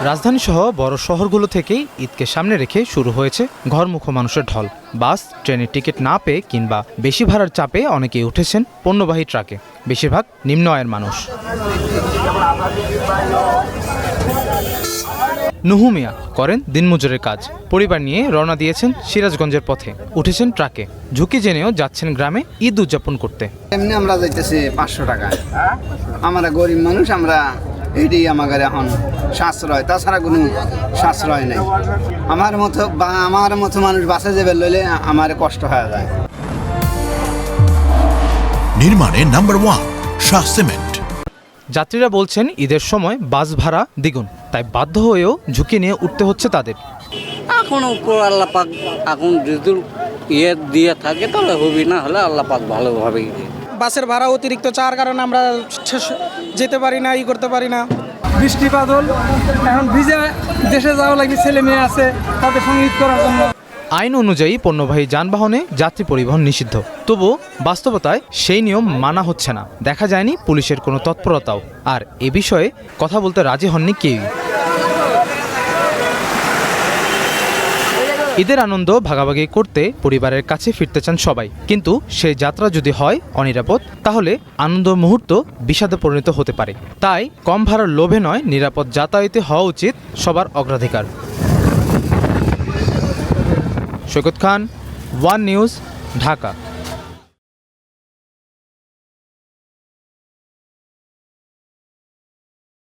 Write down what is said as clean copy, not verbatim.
রাজধানীসহ বড় শহরগুলো থেকেই ঈদকে সামনে রেখে শুরু হয়েছে ঘরমুখো মানুষের ঢল। বাস, ট্রেনের টিকিট না পেয়ে কিংবা বেশি ভাড়ার চাপে অনেকেই উঠেছেন পণ্যবাহী ট্রাকে, বেশিরভাগ নিম্ন আয়ের মানুষ। নুহু মিয়া করেন দিনমজুরের কাজ, পরিবার নিয়ে রওনা দিয়েছেন সিরাজগঞ্জের পথে, উঠেছেন ট্রাকে, ঝুঁকি জেনেও যাচ্ছেন গ্রামে ঈদ উদযাপন করতে। এমনি আমরা যাইতেছি 500 টাকা। আমরা গরিব মানুষ, আমরা এটি আমাদের এখন সাশ্রয়, তাছাড়া কোনো সাশ্রয় নেই। আমার মতো মানুষ বাসে যাবে লইলে আমার কষ্ট হয়ে যায়। নির্মাণে নাম্বার 1 শাহ সিমেন্ট। যাত্রীরা বলছেন ঈদের সময় বাস ভাড়া দ্বিগুণ, তাই বাধ্য হয়েও ঝুঁকি নিয়ে উঠতে হচ্ছে তাদের। এখন উপর আল্লাহ পাক এখন যদি ইয়ে দিয়ে থাকে তাহলে হবি, না হলে আল্লাহ পাক ভালোভাবেই দিয়ে। বাসের ভাড়া অতিরিক্ত চাওয়ার কারণে আমরা যেতে পারি না, করতে পারি না। বৃষ্টি বাদল, এখন ভিজে দেশে যাওয়া লাগে, ছেলে মেয়ে আছে তাদের সঙ্গে ঈদ করার জন্য। আইন অনুযায়ী পণ্যবাহী যানবাহনে যাত্রী পরিবহন নিষিদ্ধ, তবু বাস্তবতায় সেই নিয়ম মানা হচ্ছে না। দেখা যায়নি পুলিশের কোনো তৎপরতাও, আর এ বিষয়ে কথা বলতে রাজি হননি কেউই। ঈদের আনন্দ ভাগাভাগি করতে পরিবারের কাছে ফিরতে চান সবাই, কিন্তু সেই যাত্রা যদি হয় অনিরাপদ, তাহলে আনন্দ মুহূর্ত বিষাদে পরিণত হতে পারে। তাই কম ভাড়ার লোভে নয়, নিরাপদ যাতায়াতে হওয়া উচিত সবার অগ্রাধিকার। সৈকত খান, ওয়ান নিউজ, ঢাকা।